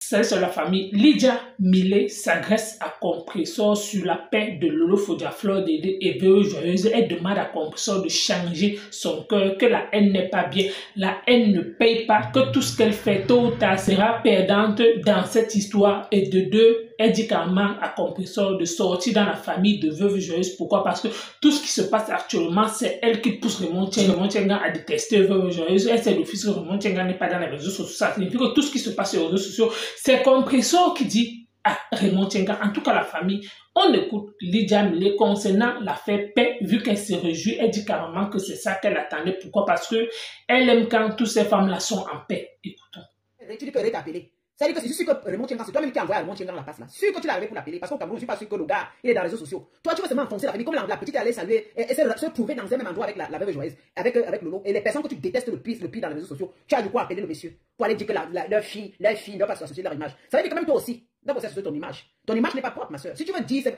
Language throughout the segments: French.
C'est sur la famille. Lydia Millet s'agresse à Compressor sur la paix de Lolo Fodiaflor et Veuve Joyeuse. Elle demande à Compressor de changer son cœur, que la haine n'est pas bien. La haine ne paye pas, que tout ce qu'elle fait tôt ou tard sera perdante dans cette histoire. Et de deux, elle dit carrément à Compressor de sortir dans la famille de Veuve Joyeuse. Pourquoi? Parce que tout ce qui se passe actuellement, c'est elle qui pousse Raymond Tchenga à détester Veuve Joyeuse. Elle sait d'office que Raymond Tchenga n'est pas dans les réseaux sociaux. Ça signifie que tout ce qui se passe sur les réseaux sociaux, c'est Compressor qui dit à Raymond Tchenga, en tout cas la famille, on écoute Lydia Millet concernant l'affaire paix, vu qu'elle se réjouit, elle dit carrément que c'est ça qu'elle attendait. Pourquoi? Parce que elle aime quand toutes ces femmes-là sont en paix. Écoutons. Tu dis que t'as appelé. Ça veut dire que c'est sûr que Raymond Tchenga, c'est toi-même qui as envoyé Raymond Tchenga dans la passe là. Sûr que tu l'as arrivé pour l'appeler. Parce qu'au Cameroun, je ne suis pas sûr que le gars, il est dans les réseaux sociaux. Toi, tu veux seulement enfoncer la famille. Comme la petite, elle allait saluer, et se trouver dans un même endroit avec la Veuve Joyeuse, avec Lolo. Et les personnes que tu détestes le pire dans les réseaux sociaux, tu as du quoi appeler le monsieur pour aller dire que leur fille ne doit pas s'associer de leur image. Ça veut dire que même toi aussi, ne dois pas s'associer de ton image. Ton image n'est pas propre, ma soeur. Si tu veux dire,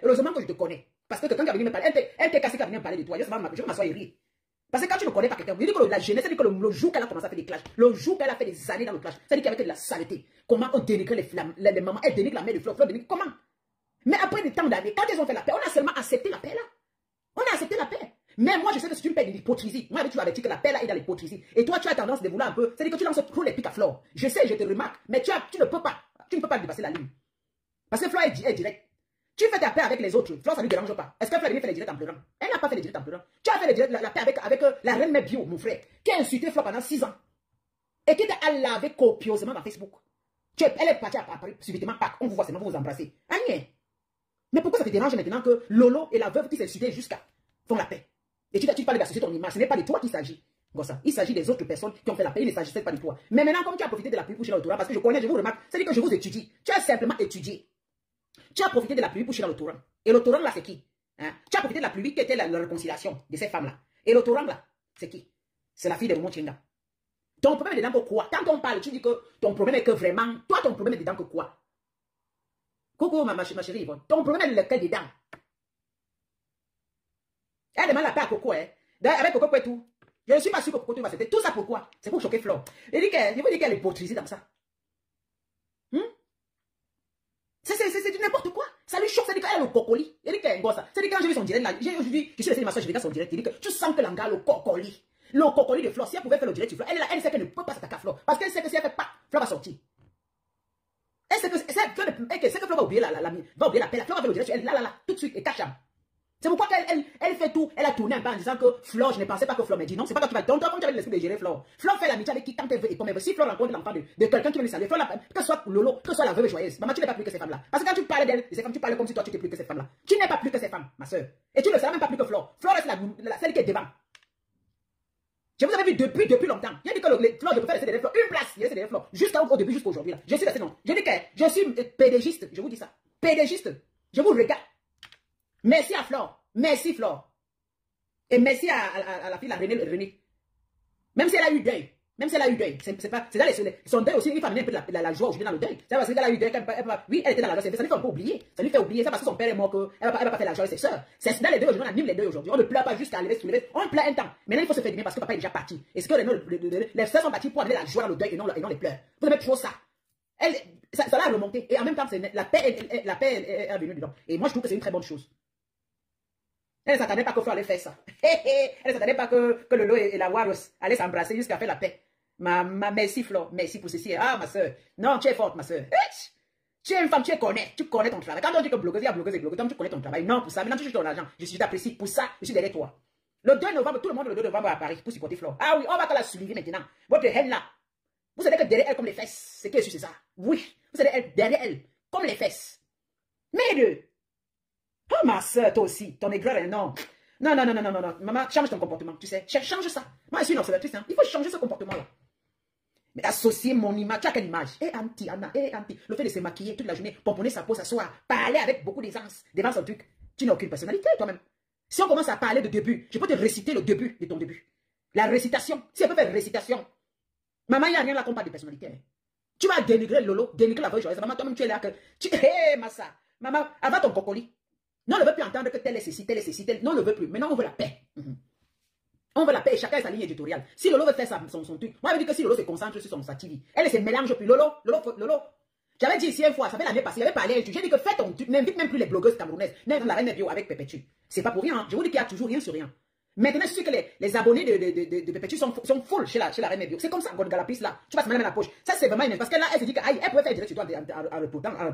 heureusement que je te connais. Parce que quand tu as venu me parler, elle t'est cassée qu'elle vient me parler de toi. Je vais m'asseoir et rire. Parce que quand tu ne connais pas quelqu'un, il dit que la jeunesse, c'est que le jour qu'elle a commencé à faire des clashs, le jour qu'elle a fait des années dans le clash, ça dit qu'il y avait de la saleté. Comment on dénigre les mamans, elle dénigre la mère de Fleur, dénigre comment? Mais après des temps d'années, quand ils ont fait la paix, on a seulement accepté la paix là. On a accepté la paix. Mais moi, je sais que c'est une paix de l'hypocrisie. Moi, tu avais dit que la paix là est dans l'hypocrisie. Et toi, tu as tendance de vouloir un peu. C'est-à-dire que tu lances trop les pics à Fleur. Je sais, je te remarque. Mais tu ne peux pas. Tu ne peux pas dépasser la ligne. Parce que Fleur est direct. Tu fais ta paix avec les autres. Fleur, ça ne lui dérange pas. Est-ce que Fleur fait les directs en pleurant? Elle n'a pas fait les directs en pleurant. Tu as fait la paix avec la reine mère bio, mon frère, qui a insulté Fleur pendant 6 ans. Et qui t'a lavé copieusement dans Facebook. Elle est partie à Paris, subitement, on vous voit seulement, vous vous embrassez. Agnès. Mais pourquoi ça te dérange maintenant que Lolo et la veuve qui s'insultaient jusqu'à font la paix? Et tu parles d'associer ton image. Ce n'est pas de toi qu'il s'agit. Il s'agit des autres personnes qui ont fait la paix. Il ne s'agissait pas de toi. Mais maintenant, comme tu as profité de la pluie pour chier dans le Torah, parce que je connais, je vous remarque, c'est-à-dire que je vous étudie. Tu as simplement étudié. Tu as profité de la pluie pour chier dans le Torah. Et le Torah là, c'est qui? Tu as profité de la pluie qui était la réconciliation de ces femmes-là. Et le Torah là, c'est qui? C'est la fille de Raymond Tchenga. Ton problème est dedans que quoi? Quand on parle, tu dis que ton problème est que vraiment, toi, ton problème est dedans que quoi? Coucou, ma chérie, ton problème est lequel dedans? Elle demande la paix à Coco, hein? Avec Coco et tout. Je ne suis pas sûr que Coco va accepter. Tout ça pourquoi? C'est pour choquer Flore. Je veux dire qu'elle est hypocrisie dans ça. C'est du n'importe quoi. Ça lui choque, ça dit qu'elle est le cocoli. Je dis qu'elle est ça. C'est dit que quand j'ai vu son direct là, aujourd'hui, je suis resté ma soeur, je regarde son direct, il dit que tu sens que l'anga le cocoli. Le cocoli de Flore, si elle pouvait faire le direct sur Flore, elle est là, elle sait qu'elle ne peut pas s'attaquer à Flore. Parce qu'elle sait que si elle ne fait pas, Flore va sortir. Elle sait que Flore va oublier la paix. Flore va faire le direct sur elle, là, tout de suite, et cache. C'est pourquoi elle fait tout. Elle a tourné un peu en disant que Flore, je ne pensais pas que Flore m'a dit non, c'est pas toi qui vas. Donc, toi, comme tu avais l'esprit de gérer Flore. Flore fait l'amitié avec qui, quand elle veut et comme elle veut. Si Flore rencontre l'enfant de quelqu'un qui veut lui saluer, Flore, que ce soit Lolo, que ce soit la veuve joyeuse. Maman, tu n'es pas plus que ces femmes-là. Parce que quand tu parles d'elle, de ces femmes, tu parles comme si toi, tu n'étais plus que ces femmes-là. Tu n'es pas plus que ces femmes, ma soeur. Et tu ne seras même pas plus que Flore. Flore, c'est celle qui est devant. Je vous avais vu depuis longtemps. J'ai dit que Flore, je peux faire laisser derrière Flore. Une place, il laisse derrière Flore. Jusqu'au début, jusqu'à aujourd'hui. Je suis resté non. Je dis que je suis pédégiste. Je vous dis ça. Pédégiste. Je vous regarde. Merci à Flore. Merci Flore. Et merci à la fille, la Renée. Même si elle a eu deuil. C'est dans son deuil aussi, il faut amener un peu la joie aujourd'hui dans le deuil. C'est parce qu'elle a eu deuil. Oui, elle était dans la joie. Ça lui fait un peu oublier. Ça lui fait oublier. C'est parce que son père est mort qu'elle va pas faire la joie avec ses soeurs. C'est dans les deux aujourd'hui. On anime les deux aujourd'hui. On ne pleure pas jusqu'à lever, soulever. On pleure un temps. Maintenant, il faut se faire du bien parce que papa est déjà parti. Est-ce que les soeurs sont parties pour amener la joie dans le deuil et non les pleurs? Vous aimez trop ça. Ça l'a remonté. Et en même temps, la paix est venue dedans. Et moi, je trouve que c'est une très bonne chose. Elle ne s'attendait pas que Flore allait faire ça. Elle ne s'attendait pas que Lolo et la Waros allaient s'embrasser jusqu'à faire la paix. Merci Flore, merci pour ceci. Ah ma soeur, non tu es forte ma soeur. Tu es une femme, tu connais ton travail. Quand on dit que blogueuse, il y a blogueuse et blogueuse, tu connais ton travail. Non pour ça, maintenant tu cherches ton argent. Je t'apprécie pour ça, je suis derrière toi. Le 2 novembre, tout le monde le 2 novembre à Paris pour supporter Flore. Ah oui, on va pas la souligner maintenant. Votre haine là, vous savez que derrière elle comme les fesses, c'est qui c'est ça? Oui, vous savez derrière elle comme les fesses. Mais deux. Oh ma soeur, toi aussi, ton aigreur est non. Non. Maman, change ton comportement, tu sais. Change ça. Moi, je suis une observatrice, hein. Il faut changer ce comportement-là. Mais associer mon image, tu as quelle image? Anti, Anna, anti. Le fait de se maquiller toute la journée, pomponner sa peau, s'asseoir, parler avec beaucoup d'aisance, devant son truc. Tu n'as aucune personnalité, toi-même. Si on commence à parler de début, je peux te réciter le début de ton début. La récitation. Si elle peut faire récitation. Maman, il n'y a rien là qu'on parle de personnalité. Hein. Tu vas dénigrer Lolo, dénigrer la veuve joyeuse. Maman, toi-même, tu es là que. Hé, Massa. Maman, avant ton cocoli. Non, on ne veut plus entendre que tel est ceci, tel. Non, on ne veut plus. Maintenant, on veut la paix. On veut la paix et chacun a sa ligne éditoriale. Si Lolo veut faire son truc, moi, je veux dire que si Lolo se concentre sur sa TV, elle se mélange plus. Lolo, J'avais dit ici une fois, ça fait l'année passée, j'avais parlé, j'ai dit que fais ton truc, n'invite même plus les blogueuses camerounaises, n'invite la reine bio avec Pépétu. C'est pas pour rien, hein. Je vous dis qu'il y a toujours rien sur rien. Maintenant, je sais que les abonnés de Pépétu sont full chez la reine bio. C'est comme ça, Galapis là, tu vas se mettre dans la poche. Ça, c'est vraiment une... Parce que là, elle se dit qu'elle pouvait faire direct sur toi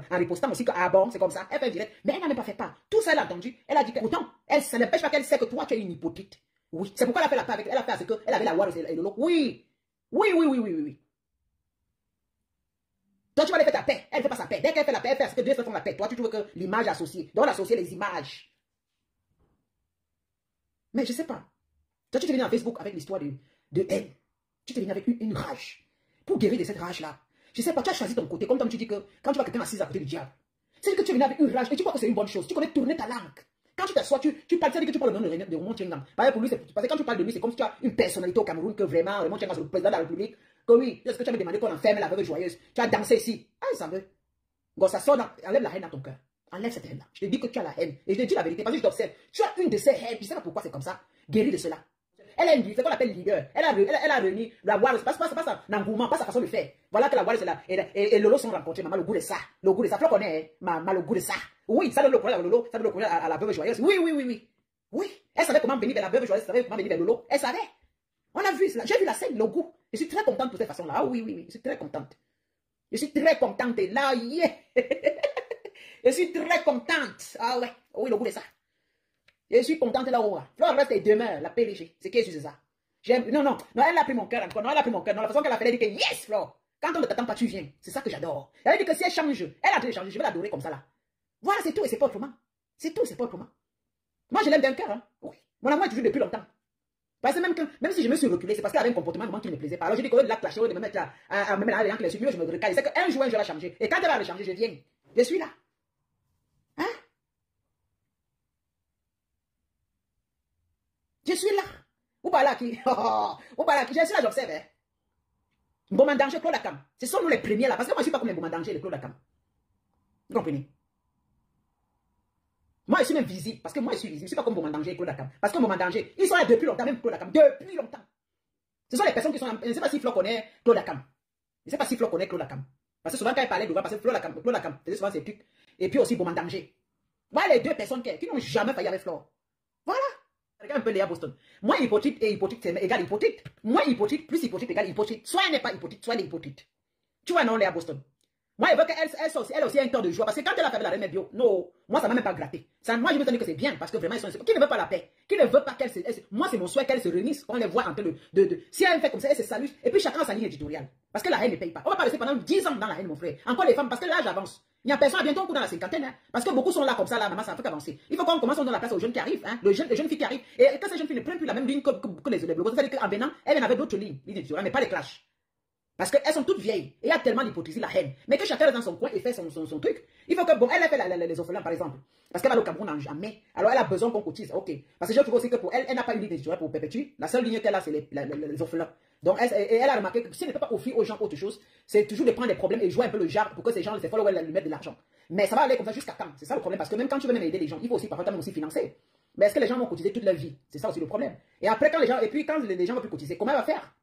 en repostant aussi que, ah bon, c'est comme ça, elle fait direct. Mais elle n'a même pas fait pas. Tout ça, elle a entendu. Elle a dit que, autant, ça n'empêche pas qu'elle sait que toi, tu es une hypocrite. Oui, c'est pourquoi elle a fait la paix avec elle. A fait parce qu'elle avait la Waro et Lolo. Oui. Oui. Toi, tu vas aller faire ta paix. Elle ne fait pas sa paix. Dès qu'elle fait la paix, elle fait ce que deux font la paix. Toi, tu trouves que l'image associée. Donc, on associe les images. Mais je ne sais pas. Toi, tu te viens dans Facebook avec l'histoire de elle. Tu te viens avec une rage. Pour guérir de cette rage-là. Je ne sais pas, tu as choisi ton côté. Comme tu dis que quand tu vois quelqu'un assis à côté du diable, c'est que tu viens avec une rage et tu vois que c'est une bonne chose. Tu connais tourner ta langue. Quand tu t'assois, tu parles, c'est-à-dire que tu parles le nom de Raymond Tchengam. Parce que quand tu parles de lui, c'est comme si tu as une personnalité au Cameroun que vraiment, Raymond Tchengam, c'est le président de la République. Que oui, est-ce que tu as me demandé qu'on enferme la veuve joyeuse? Tu as dansé ici. Ah, ça veut. Bon, ça sort, enlève la haine dans ton cœur. Enlève cette haine-là. Je te dis que tu as la haine. Et je te dis la vérité parce que je t'observe. Tu as une de ces haines. Je ne sais pas pourquoi c'est comme ça. Guéris de cela. Elle a une, c'est qu'on appelle leader. Elle a réuni la Waro. C'est pas ça, l'engouement, pas sa façon de faire. Voilà que la Waro, c'est là. Et Lolo sont rencontrés. Maman, le goût de ça. Le goût de ça. Tu le connais, hein? Maman, le goût de ça. Oui, ça donne le courage à Lolo. Ça donne le courage à la veuve joyeuse. Oui. Oui. Elle savait comment venir vers la veuve joyeuse. Elle savait comment venir vers Lolo. Elle savait. On a vu cela. J'ai vu la scène, le goût. Je suis très contente de cette façon-là. Ah oui. Je suis très contente. Je suis très contente. Et là, yeah. Je suis très contente. Ah ouais. Oui, le goût de ça. Je suis contente là-haut. Flore reste et demeure, la PLG. C'est qui c'est ça? Non, elle a pris mon cœur encore. Non, elle a pris mon cœur. Non, la façon qu'elle a fait, elle dit que yes, Flore. Quand on ne t'attend pas, tu viens. C'est ça que j'adore. Elle dit que si elle change, elle a changé, je vais l'adorer comme ça là. Voilà, c'est tout et c'est pas autrement. C'est tout, c'est pas autrement. Moi, je l'aime d'un cœur. Hein. Oui. Mon amour est toujours depuis longtemps. Parce que même si je me suis reculé, c'est parce qu'elle avait un comportement qui ne me plaisait pas. Alors je dis que de la clasher, de me mettre là, à me mettre là, les je me recale. C'est qu'un jour, elle va changer. Et quand elle va le changer, je viens. Je suis là. Hein? Je suis là. Ou pas là qui? Ou pas là qui? Je suis là, j'observe. Hein? Bon danger, Claude Akam. Ce sont nous les premiers là. Parce que moi, je ne suis pas comme les bon danger, les Claude Akam. Vous comprenez? Moi, je suis même visible. Parce que moi, je suis visible. Je ne suis pas comme Boman Danger et Claude Akam. Parce que Boman Danger, ils sont là depuis longtemps, même Claude Akam. Depuis longtemps. Ce sont les personnes qui sont là. Je ne sais pas si Flo connaît Claude Akam. Je ne sais pas si Flo connaît Claude Akam. Parce que souvent, quand il parlait devant, parce que Claude Akam faisait souvent ses trucs. Et puis aussi Boman Danger. Voilà les deux personnes qui n'ont jamais failli avec Flo. Voilà. Regarde un peu Léa Boston. Moi, hypocrite et hypocrite, c'est égal hypocrite. Moi, hypocrite plus hypocrite égale hypocrite. Soit elle n'est pas hypocrite, soit elle est hypocrite. Tu vois, non, Léa Boston. Moi, elle veut qu'elle aussi ait un temps de joie. Parce que quand elle a fait la reine bio, non, moi, ça ne m'a même pas gratté. Moi, je me dis que c'est bien. Parce que vraiment, ils sont... Qui ne veut pas la paix? Qui ne veut pas qu'elle se... Moi, c'est mon souhait qu'elle se réunisse. On les voit en train de... Si elle fait comme ça, elle se salue. Et puis, chacun a sa ligne éditoriale. Parce que la haine ne paye pas. On va pas rester pendant 10 ans dans la haine, mon frère. Encore les femmes, parce que l'âge avance. Il n'y a personne, bientôt, on court dans la cinquantaine. Hein, parce que beaucoup sont là comme ça, là, maman, ça fait qu'avancer. Il faut qu'on commence à donner la place aux jeunes qui arrivent. Hein, les jeunes filles qui arrivent. Et quand ces jeunes filles ne prennent plus la même ligne que les blogueurs, ça veut dire qu'en venant, elles viennent avec d'autres lignes éditoriales, mais pas les clashs. Parce qu'elles sont toutes vieilles. Et il y a tellement d'hypocrisie, la haine. Mais que chacun reste dans son coin et fait son truc. Il faut que, bon, elle a fait les orphelins, par exemple. Parce qu'elle va au Cameroun en jamais. Alors elle a besoin qu'on cotise. Ok. Parce que je trouve aussi que pour elle, elle n'a pas une ligne éditoriale pour perpétuer. La seule ligne qu'elle a, c'est les orphelins. Donc elle a remarqué que si elle ne peut pas offrir aux gens autre chose, c'est toujours de prendre des problèmes et jouer un peu le genre pour que ces gens, ces followers, lui mettent de l'argent. Mais ça va aller comme ça jusqu'à quand? C'est ça le problème. Parce que même quand tu veux même aider les gens, il faut aussi parfois aussi financer. Mais est-ce que les gens vont cotiser toute leur vie? C'est ça aussi le problème. Et après, quand les gens ne vont plus cotiser, comment elle va faire?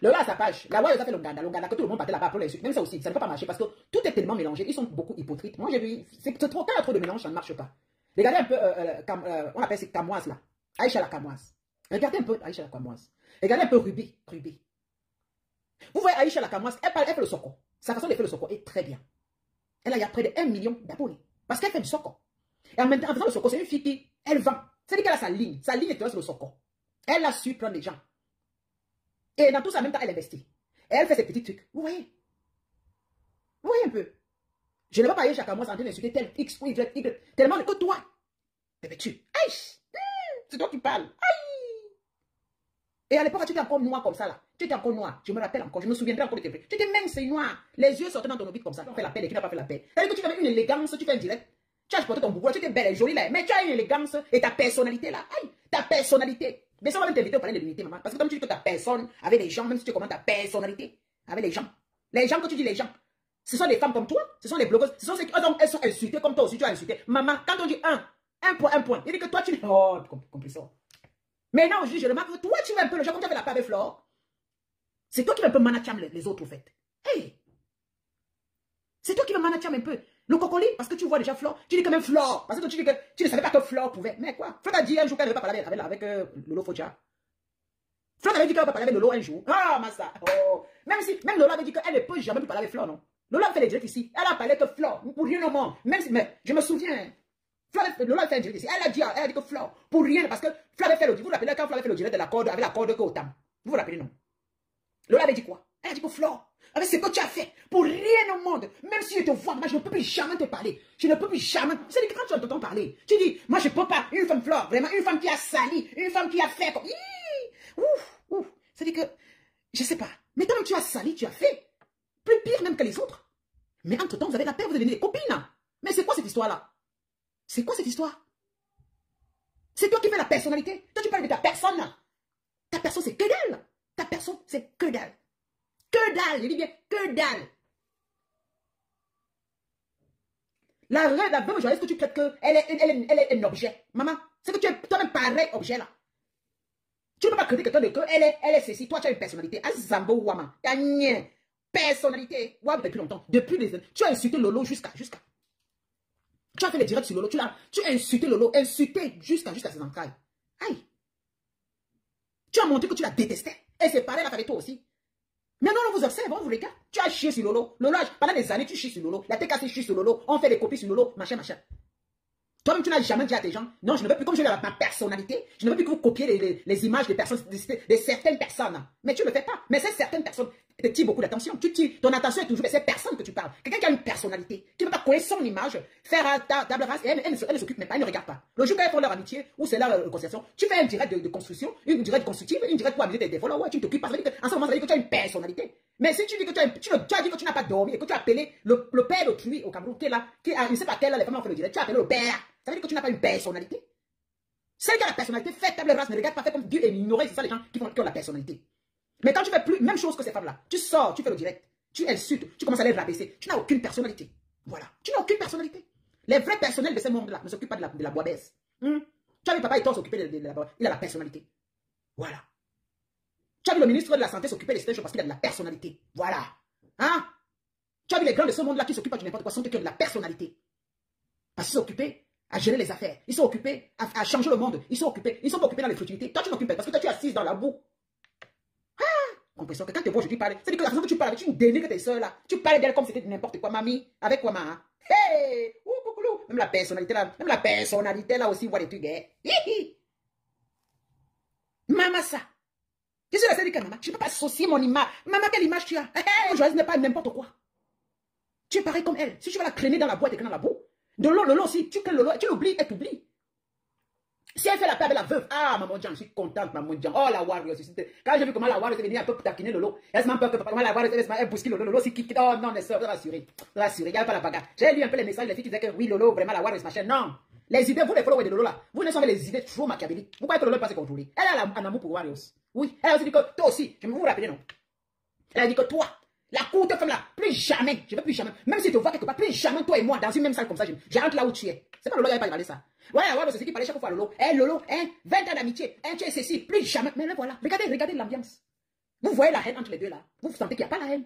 Le gars à sa page, la Waro, ça fait l'Onganda, que tout le monde partait là-bas pour les suites. Même ça aussi, ça ne peut pas marcher parce que tout est tellement mélangé. Ils sont beaucoup hypocrites. Moi, j'ai vu, c'est trop, quand il y a trop de mélange, ça ne marche pas. Regardez un peu, on appelle ces Camoise là. Aïcha la Camoise. Regardez un peu Aïcha la Camoise. Regardez un peu Ruby. Vous voyez Aïcha la Camoise, elle fait le soko. Sa façon de faire le soko est très bien. Elle a, il y a près de 1 million d'abonnés. Parce qu'elle fait du soko. Et en même temps, en faisant le soko, c'est une fille qui, elle vend. C'est-à-dire qu'elle a sa ligne. Sa ligne est sur le soko. Elle a su prendre les gens. Et dans tout ça, en même temps, elle investit. Et elle fait ses petits trucs. Vous voyez? Vous voyez un peu? Je ne vais pas aller chaque mois en train d'insulter tel X ou Y, tellement que toi. Bébé, tu. Aïe! C'est toi qui parles. Aïe! Et à l'époque, tu étais encore noir comme ça, là. Tu étais encore noir. Je me rappelle encore. Je me souviendrai encore de tes prix. Tu étais mince et noir. Les yeux sortaient dans ton orbite comme ça. Tu fais la paix et tu n'as pas fait la paix. C'est-à-dire que tu avais une élégance, tu fais un direct. Tu as porté ton boubou, tu étais belle et jolie là. Mais tu as une élégance et ta personnalité là. Aïe! Ta personnalité. Mais ça va même t'inviter au palais de l'unité, maman. Parce que comme tu dis que ta personne avec les gens, même si tu commandes ta personnalité avec les gens. Les gens que tu dis les gens, ce sont des femmes comme toi, ce sont des blogueuses, ce sont ceux qui elles sont insultées comme toi aussi, tu as insulté. Maman, quand on dit un point, il dit que toi tu... Oh, compris ça. Mais non, je remarque que toi tu veux un peu le genre, comme tu avais la paix avec Flore. C'est toi qui veux un peu manager les autres, au fait. Hey! manatiam un peu. Le cocoli, parce que tu vois déjà Flore, tu dis quand même Flore, parce que tu dis que tu ne savais pas que Flore pouvait. Mais quoi? Flore a dit un jour qu'elle ne veut pas parler avec Lolo Fodia. Flore avait dit qu'elle ne veut pas parler avec Lolo un jour. Ah, Massa. Oh. Même Lolo avait dit qu'elle ne peut jamais plus parler avec Flore, non? Lolo a fait les directs ici. Elle a parlé que Flore, pour rien au monde. Même si, mais je me souviens. Lolo a fait un direct ici. Elle a dit que Flore, pour rien, parce que Flore avait fait le direct. Vous vous rappelez quand Flore avait fait le direct de la corde, avec la corde que Otam. Vous vous rappelez, non? Lola avait dit quoi? Elle a dit que Flore, avec ce que tu as fait, pour rien au monde, même si je te vois, moi je ne peux plus jamais te parler. Je ne peux plus jamais. C'est-à-dire que quand tu entends parler, tu dis, moi je ne peux pas. Une femme Flore, vraiment, une femme qui a sali, une femme qui a fait comme. Ouf, ouf. C'est-à-dire que, je ne sais pas. Mais toi-même tu as sali, tu as fait. Plus pire même que les autres. Mais entre-temps, vous avez la paix, vous devenez des copines. Mais c'est quoi cette histoire-là? C'est quoi cette histoire? C'est toi qui fais la personnalité. Toi tu parles de ta personne. Ta personne, c'est que d'elle. Ta personne, c'est que dalle. Que dalle, je dis bien que dalle. La veuve joyeuse que tu traites qu'elle est un objet. Maman, c'est que tu es toi-même pareil objet là. Tu ne peux pas critiquer quelqu'un de que elle est ceci. Toi, tu as une personnalité. Azambo Wama. Tu as une personnalité. Wow, depuis longtemps. Depuis les années. Tu as insulté Lolo jusqu'à. Tu as fait les directs sur Lolo. Tu as insulté Lolo. Insulté jusqu'à ses entrailles. Aïe. Tu as montré que tu la détestais. Et c'est pareil avec toi aussi. Maintenant, on vous observe, on vous regarde. Tu as chié sur Lolo. Lolo, pendant des années, tu chies sur Lolo. La TKC chie sur Lolo. On fait des copies sur Lolo. Machin, machin. Toi-même, tu n'as jamais dit à tes gens, non, je ne veux plus, comme je l'ai ma personnalité, je ne veux plus que vous copiez les images des personnes, de certaines personnes. Mais tu ne le fais pas. Mais ces certaines personnes te tirent beaucoup d'attention. Ton attention est toujours vers ces personnes que tu parles. Quelqu'un qui a une personnalité, tu ne peux pas coller son image, faire table rase, et elle ne s'occupe même pas, elle ne regarde pas. Le jour qu'elles font leur amitié, ou c'est leur concession, tu fais un direct de construction, une direct constructive, une direct pour amuser tes followers, tu ne t'occupes pas. En ce moment, ça veut dire que tu as une personnalité. Mais si tu dis que tu as dit que tu n'as pas dormi et que tu as appelé le père d'autrui au Cameroun, qui est là, je ne sais pas quelle, les femmes ont fait le direct, tu as appelé le père. Ça veut dire que tu n'as pas une personnalité. Celle qui a la personnalité, fait table rase, ne regarde pas, fait comme Dieu et ignorer, c'est ça les gens qui ont la personnalité. Mais quand tu fais plus, même chose que ces femmes-là, tu sors, tu fais le direct, tu insultes, tu commences à les rabaisser, tu n'as aucune personnalité. Voilà, tu n'as aucune personnalité. Les vrais personnels de ce monde-là ne s'occupent pas de la bois baisse. Tu as vu papa et toi s'occuper de la bois, il a la personnalité. Voilà. Tu as vu le ministre de la Santé s'occuper des stations parce qu'il a de la personnalité. Voilà. Hein? Tu as vu les grands de ce monde-là qui s'occupent de n'importe quoi, sont qui ont de la personnalité. Parce qu'ils sont occupés à gérer les affaires. Ils sont occupés à changer le monde. Ils sont pas occupés dans les futilités. Toi, tu n'occupes pas parce que toi, tu es assise dans la boue. Ah! Compréhension que quand tu vois, je dis parler. C'est-à-dire que la façon que tu parles, tu dénigres tes soeurs là. Tu parles d'elles comme si c'était n'importe quoi. Mamie, avec quoi, maman? Hey! Coucou! Même la personnalité là aussi, voit des trucs. Maman, ça. Je suis la seule maman. Je ne peux pas associer mon image. Maman, quelle image tu as? Hey, joyeuse n'est pas n'importe quoi. Tu es pareil comme elle. Si tu vas la traîner dans la boîte et dans la boue, de Lolo aussi, tu l'oublies, elle t'oublie. Si elle fait la paix avec la veuve, ah, maman Jean, je suis contente, maman Jean. Oh, la Warrior, quand j'ai vu comment la Warrior est venue un peu taquiner Lolo, elle se m'a peur que papa, la Warrior, elle bouscule Lolo, si quitte. Oh non, les soeurs, rassurez, il n'y a pas la bagarre. J'ai lu un peu les messages, les filles qui disaient que oui, Lolo, vraiment la Warrior, machin. Non, les idées, vous les followers de Lolo là, vous ne savez les idées trop machiavéliques. Vous croyez que Lolo n'est pas se contrôler. Elle a un amour pour Warriors. Oui, elle a aussi dit que toi aussi, je me vous rappelez, non? Elle a dit que toi, la courte femme là, plus jamais, je ne veux plus jamais, même si tu te vois quelque part, plus jamais toi et moi dans une même salle comme ça, j'entre là où tu es. C'est pas Lolo qui n'avait pas parlé ça. Ouais, c'est ce qui parlait chaque fois à Lolo. Eh, Lolo, 20 ans d'amitié, tu es ceci, plus jamais. Mais là, voilà, regardez l'ambiance. Vous voyez la haine entre les deux là. Vous sentez qu'il n'y a pas la haine.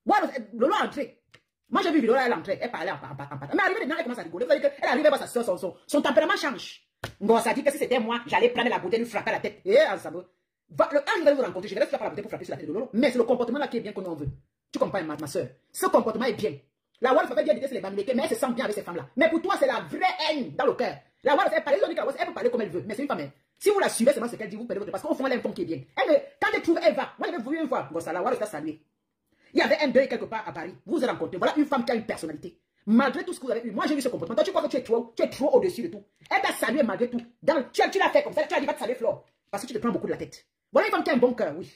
Ouais, Lolo est entré. Moi, j'ai vu Lolo, elle est entrée, elle parlait en patate. Mais arrivée dedans, elle commence à rigoler. Vous savez qu'elle arrive à voir sa soeur, son tempérament change. Ça dit que si c'était moi, j'allais prendre la bouteille, lui frapper la tête. Ça veut. Quand je vais vous rencontrer, je vais frapper la bouteille pour frapper sur la tête de Lolo. Mais c'est le comportement là qui est bien qu'on en veut. Tu comprends, ma soeur? Ce comportement est bien. La Wallaf fait bien l'idée, c'est les bamilekés, mais elle se sent bien avec ces femmes-là. Mais pour toi, c'est la vraie haine dans le cœur. La Wallaf, elle peut parler comme elle veut, mais c'est une femme. Si vous la suivez, c'est ce qu'elle dit, vous perdez votre. Parce qu'au fond, elle a un fond qui est bien. Quand elle trouve, elle va. Moi, j'avais voulu une fois, la Wallaf t'a salué. Il y avait un deuil quelque part à Paris. Vous vous êtes rencontrés. Voilà une femme qui a une personnalité. Malgré tout ce que vous avez eu, moi j'ai vu ce comportement. Toi, tu crois que tu es trop au-dessus de tout. Elle t'a salué malgré tout. Tu l'as fait comme ça, tu as dit, va te saluer, Flore. Parce que tu te prends beaucoup de la tête. Voilà une femme qui a un bon cœur, oui.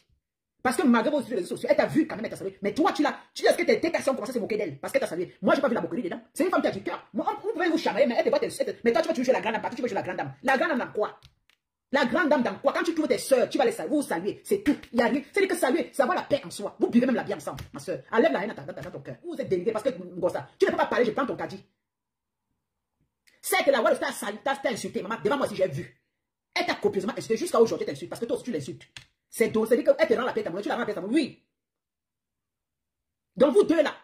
Parce que malgré vos réseaux sociaux, elle t'a vu quand même, elle t'a salué. Mais toi, tu est-ce que tes personnes ont commencé à se moquer d'elle parce qu'elle t'a salué. Moi, j'ai pas vu la moquerie dedans. C'est une femme qui a du cœur. Vous pouvez vous chamailler, mais elle te voit mais toi, tu vas toujours jouer la grande dame. Parce que tu veux jouer la grande dame. La grande dame dans quoi? La grande dame dans quoi? Quand tu trouves tes soeurs, tu vas les saluer, vous saluer. C'est tout. Il y a rien. C'est-à-dire que saluer, ça va la paix en soi. Vous buvez même la bière ensemble, ma soeur. Enlève la haine dans ton cœur. Vous êtes dénigré parce que, ça. Tu ne peux pas parler, je prends ton caddie. C'est que la Wallaf t'a insulté, maman. Devant moi, si j'ai vu. Elle t'a copieusement insulté jusqu'à aujourd'hui, t'insulte parce que toi aussi, tu l'insultes. C'est donc, c'est-à-dire qu'elle te rend la paix, tu la rends la paix, oui. Donc vous deux là,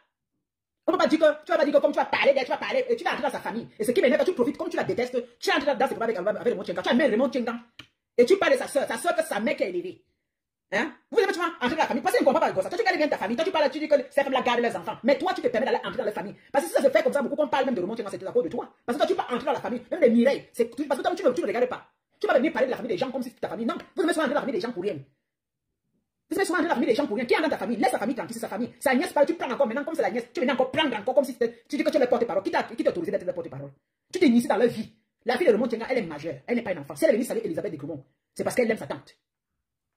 On ne peut pas dire que tu vas pas dire que comme tu vas parler d'elle, tu vas parler, et tu vas entrer dans sa famille. Et ce qui m'énerve, tu profites, comme tu la détestes, tu entres dans ses copains avec Raymond Tchenga, tu as même Raymond Tchenga. Et tu parles de sa soeur que sa mère qui a élevé. Hein? Vous avez tu vas entrer dans la famille, parce qu'elle ne comprend pas le gosse. Toi, tu connais bien ta famille, toi, tu parles, tu dis que ces femmes-là gardent leurs enfants. Mais toi, tu te permets d'aller entrer dans la famille. Parce que si ça se fait comme ça, beaucoup qu'on parle même de Raymond Tchenga, c'est à cause de toi. Parce que toi, tu peux entrer dans la famille, même des Mireilles, c'est parce que toi, tu ne regardes pas. Tu vas venir parler de la famille des gens comme si c'était ta famille. Non, vous devez souvent entrer dans la famille des gens pour rien. Vous devez souvent entrer dans la famille des gens pour rien. Qui est dans ta famille? Laisse la famille tranquille, c'est sa famille. Sa nièce parle, tu prends encore maintenant comme c'est la nièce. Tu viens encore prendre encore comme si c'était. Tu dis que tu es le porte-parole. Qui t'a autorisé d'être le porte-parole? Tu t'es initié dans leur vie. La fille de Raymond Tchenga, elle est majeure. Elle n'est pas une enfant. Si elle est venue saluer Elisabeth de Grumont, c'est parce qu'elle aime sa tante.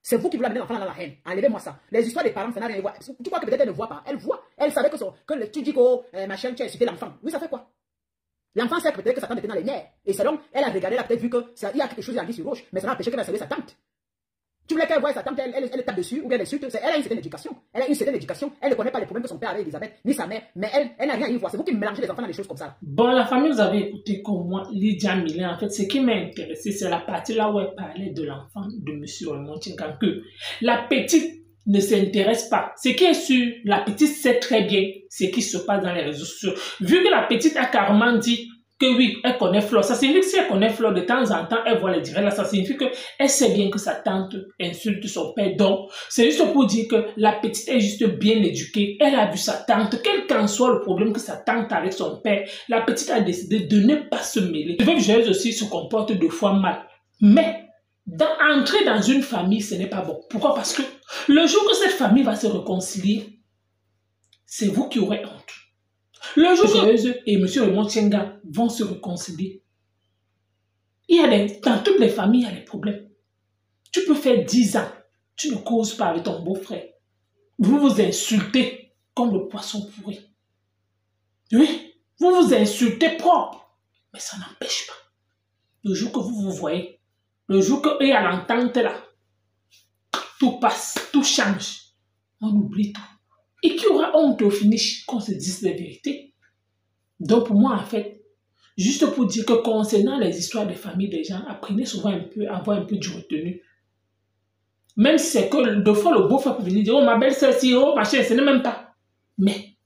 C'est vous qui voulez amener l'enfant dans la haine. Enlevez-moi ça. Les histoires des parents, ça n'a rien à voir. Tu crois que peut-être elle ne voit pas. Elle voit. Elle savait que tu dis que machin, tu as insulté l'enfant. Oui, ça fait quoi? L'enfant sait peut-être que sa tante était dans les nerfs. Et selon, elle a regardé, elle a peut-être vu qu'il y a quelque chose à dire sur rouge. Mais ça n'a empêché qu'elle a salué sa tante. Tu voulais qu'elle voie sa tante, elle tape dessus, ou bien elle insulte. Elle a une certaine éducation. Elle a une certaine éducation. Elle ne connaît pas les problèmes que son père avait avec Elisabeth, ni sa mère. Mais elle n'a rien à y voir. C'est vous qui mélangez les enfants dans les choses comme ça. Bon, la famille, vous avez écouté comme moi, Lydia Millet. En fait, ce qui m'a intéressé, c'est la partie là où elle parlait de l'enfant de M. Raymond Tchenga, que la petite ne s'intéresse pas. Ce qui est sûr, la petite sait très bien ce qui se passe dans les réseaux sociaux. Vu que la petite a carrément dit que oui, elle connaît Flore. Ça signifie que si elle connaît Flore, de temps en temps, elle voit les directs là. Ça signifie qu'elle sait bien que sa tante insulte son père. Donc, c'est juste pour dire que la petite est juste bien éduquée. Elle a vu sa tante. Quel qu'en soit le problème que sa tante a avec son père, la petite a décidé de ne pas se mêler. Le veuve aussi se comporte deux fois mal. Mais, entrer dans une famille, ce n'est pas bon. Pourquoi? Parce que le jour que cette famille va se réconcilier, c'est vous qui aurez honte. Le jour où et M. Raymond Tchenga vont se réconcilier, dans toutes les familles, il y a des problèmes. Tu peux faire 10 ans, tu ne causes pas avec ton beau-frère. Vous vous insultez comme le poisson pourri. Oui, vous vous insultez propre, mais ça n'empêche pas. Le jour que vous vous voyez, le jour qu'il y a l'entente là, tout passe, tout change. On oublie tout. Et qui aura honte au finish qu'on se dise la vérité? Donc pour moi, en fait, juste pour dire que concernant les histoires de famille des gens, apprenez souvent avoir un peu de retenue. Même si c'est que deux fois le beau-frère peut venir dire, oh ma belle-sœur, si, oh machin, ce n'est même pas. Mais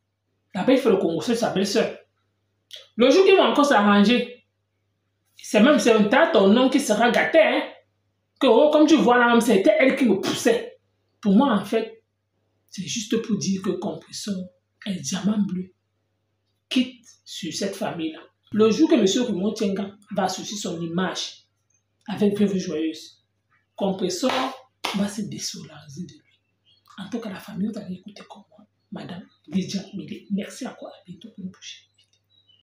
la belle-fille le Congo, c'est sa belle-sœur. Le jour qu'ils vont encore s'arranger, c'est un tas ton nom qui sera gâté, hein. Que oh, comme tu vois là, c'était elle qui me poussait. Pour moi, en fait, c'est juste pour dire que Compressor est diamant bleu. Quitte sur cette famille-là. Le jour que M. Raymond Tchenga va associer son image avec Veuve Joyeuse, Compressor va se désolariser de lui. En tout cas, la famille, vous allez écouter comme moi, Madame Lydia Millet. Merci à quoi?